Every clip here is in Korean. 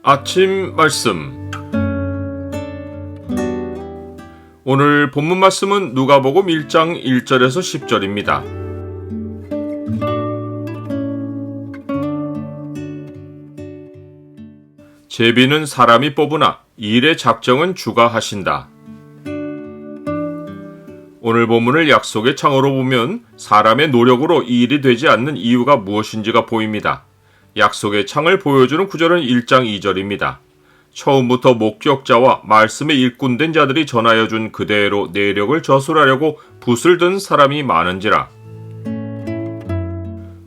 아침 말씀. 오늘 본문 말씀은 누가복음 1장 1절에서 10절입니다. 제비는 사람이 뽑으나 일의 작정은 주가 하신다. 오늘 본문을 약속의 창으로 보면 사람의 노력으로 이 일이 되지 않는 이유가 무엇인지가 보입니다. 약속의 창을 보여주는 구절은 1장 2절입니다. 처음부터 목격자와 말씀의 일꾼된 자들이 전하여 준 그대로 내력을 저술하려고 붓을 든 사람이 많은지라.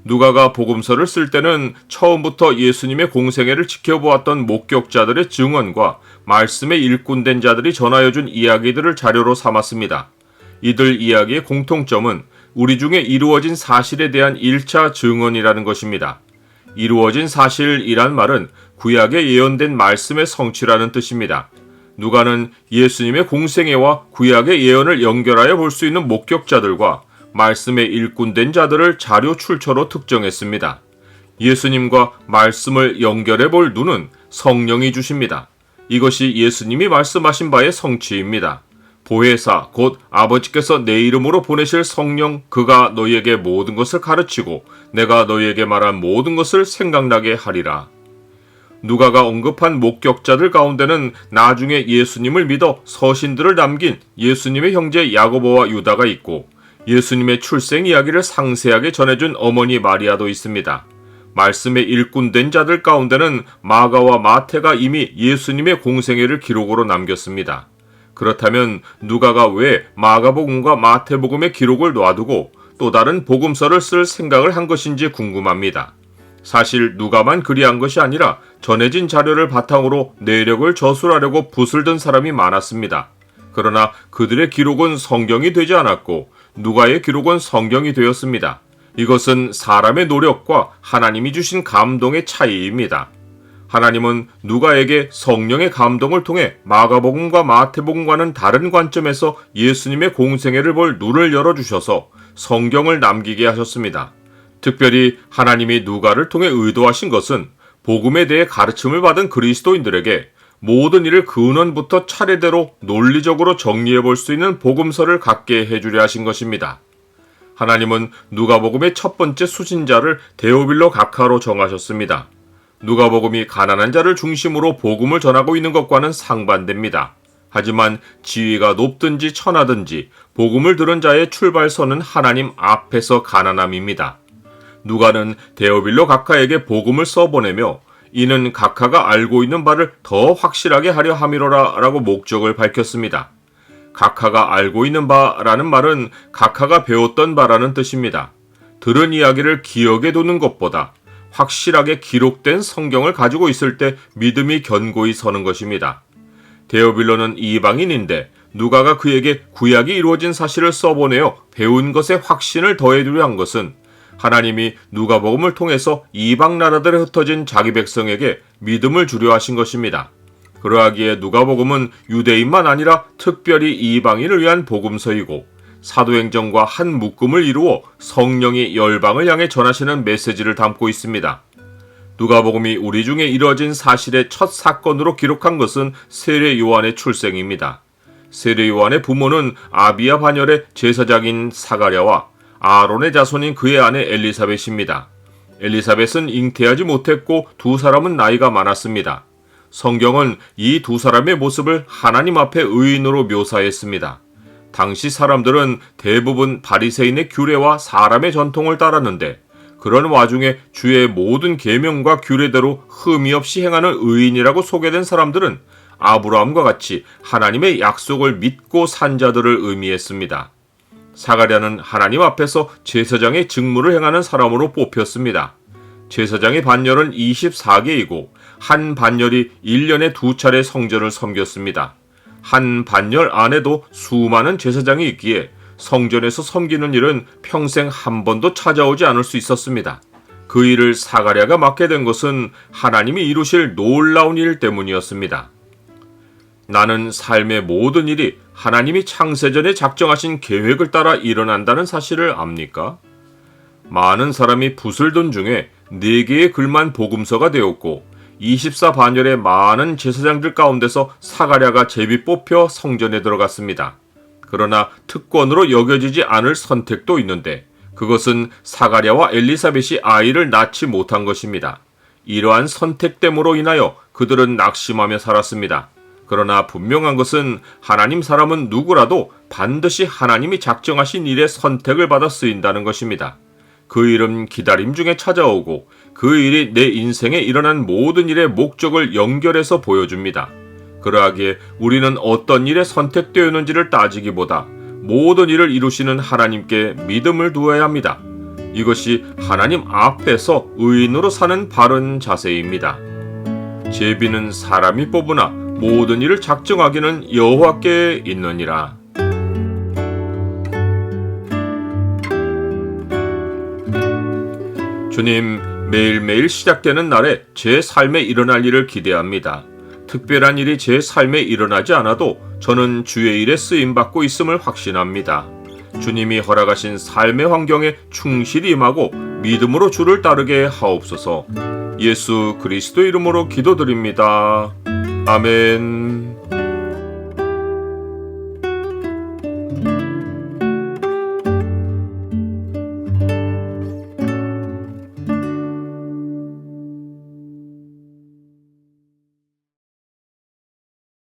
누가가 복음서를 쓸 때는 처음부터 예수님의 공생애를 지켜보았던 목격자들의 증언과 말씀의 일꾼된 자들이 전하여 준 이야기들을 자료로 삼았습니다. 이들 이야기의 공통점은 우리 중에 이루어진 사실에 대한 1차 증언이라는 것입니다. 이루어진 사실이란 말은 구약에 예언된 말씀의 성취라는 뜻입니다. 누가는 예수님의 공생애와 구약의 예언을 연결하여 볼 수 있는 목격자들과 말씀의 일꾼된 자들을 자료 출처로 특정했습니다. 예수님과 말씀을 연결해 볼 눈은 성령이 주십니다. 이것이 예수님이 말씀하신 바의 성취입니다. 보혜사 곧 아버지께서 내 이름으로 보내실 성령, 그가 너희에게 모든 것을 가르치고 내가 너희에게 말한 모든 것을 생각나게 하리라. 누가가 언급한 목격자들 가운데는 나중에 예수님을 믿어 서신들을 남긴 예수님의 형제 야고보와 유다가 있고 예수님의 출생 이야기를 상세하게 전해준 어머니 마리아도 있습니다. 말씀의 일꾼된 자들 가운데는 마가와 마태가 이미 예수님의 공생애를 기록으로 남겼습니다. 그렇다면 누가가 왜 마가복음과 마태복음의 기록을 놔두고 또 다른 복음서를 쓸 생각을 한 것인지 궁금합니다. 사실 누가만 그리한 것이 아니라 전해진 자료를 바탕으로 내력을 저술하려고 붓을 든 사람이 많았습니다. 그러나 그들의 기록은 성경이 되지 않았고 누가의 기록은 성경이 되었습니다. 이것은 사람의 노력과 하나님이 주신 감동의 차이입니다. 하나님은 누가에게 성령의 감동을 통해 마가복음과 마태복음과는 다른 관점에서 예수님의 공생애를 볼 눈을 열어주셔서 성경을 남기게 하셨습니다. 특별히 하나님이 누가를 통해 의도하신 것은 복음에 대해 가르침을 받은 그리스도인들에게 모든 일을 근원부터 차례대로 논리적으로 정리해 볼 수 있는 복음서를 갖게 해주려 하신 것입니다. 하나님은 누가복음의 첫 번째 수신자를 데오빌로 각하로 정하셨습니다. 누가복음이 가난한 자를 중심으로 복음을 전하고 있는 것과는 상반됩니다. 하지만 지위가 높든지 천하든지 복음을 들은 자의 출발선은 하나님 앞에서 가난함입니다. 누가는 데오빌로 각하에게 복음을 써보내며 이는 각하가 알고 있는 바를 더 확실하게 하려 함이로라 라고 목적을 밝혔습니다. 각하가 알고 있는 바라는 말은 각하가 배웠던 바라는 뜻입니다. 들은 이야기를 기억에 두는 것보다 확실하게 기록된 성경을 가지고 있을 때 믿음이 견고히 서는 것입니다. 데오빌로는 이방인인데 누가가 그에게 구약이 이루어진 사실을 써보내어 배운 것에 확신을 더해두려 한 것은 하나님이 누가복음을 통해서 이방 나라들에 흩어진 자기 백성에게 믿음을 주려 하신 것입니다. 그러하기에 누가복음은 유대인만 아니라 특별히 이방인을 위한 복음서이고 사도행전과 한 묶음을 이루어 성령이 열방을 향해 전하시는 메시지를 담고 있습니다. 누가복음이 우리 중에 이루어진 사실의 첫 사건으로 기록한 것은 세례 요한의 출생입니다. 세례 요한의 부모는 아비야 반열의 제사장인 사가랴와 아론의 자손인 그의 아내 엘리사벳입니다. 엘리사벳은 잉태하지 못했고 두 사람은 나이가 많았습니다. 성경은 이 두 사람의 모습을 하나님 앞에 의인으로 묘사했습니다. 당시 사람들은 대부분 바리새인의 규례와 사람의 전통을 따랐는데 그런 와중에 주의 모든 계명과 규례대로 흠이 없이 행하는 의인이라고 소개된 사람들은 아브라함과 같이 하나님의 약속을 믿고 산 자들을 의미했습니다. 사가랴는 하나님 앞에서 제사장의 직무를 행하는 사람으로 뽑혔습니다. 제사장의 반열은 24개이고 한 반열이 1년에 2차례 성전을 섬겼습니다. 한 반열 안에도 수많은 제사장이 있기에 성전에서 섬기는 일은 평생 한 번도 찾아오지 않을 수 있었습니다. 그 일을 사가랴가 맡게 된 것은 하나님이 이루실 놀라운 일 때문이었습니다. 나는 삶의 모든 일이 하나님이 창세전에 작정하신 계획을 따라 일어난다는 사실을 압니까? 많은 사람이 붓을 든 중에 4개의 글만 복음서가 되었고 24반열의 많은 제사장들 가운데서 사가랴가 제비 뽑혀 성전에 들어갔습니다. 그러나 특권으로 여겨지지 않을 선택도 있는데 그것은 사가랴와 엘리사벳이 아이를 낳지 못한 것입니다. 이러한 선택됨으로 인하여 그들은 낙심하며 살았습니다. 그러나 분명한 것은 하나님 사람은 누구라도 반드시 하나님이 작정하신 일에 선택을 받아 쓰인다는 것입니다. 그 일은 기다림 중에 찾아오고 그 일이 내 인생에 일어난 모든 일의 목적을 연결해서 보여줍니다. 그러하기에 우리는 어떤 일에 선택되었는지를 따지기보다 모든 일을 이루시는 하나님께 믿음을 두어야 합니다. 이것이 하나님 앞에서 의인으로 사는 바른 자세입니다. 제비는 사람이 뽑으나 모든 일을 작정하기는 여호와께 있느니라. 주님, 매일매일 시작되는 날에 제 삶에 일어날 일을 기대합니다. 특별한 일이 제 삶에 일어나지 않아도 저는 주의 일에 쓰임받고 있음을 확신합니다. 주님이 허락하신 삶의 환경에 충실히 임하고 믿음으로 주를 따르게 하옵소서. 예수 그리스도 이름으로 기도드립니다. 아멘.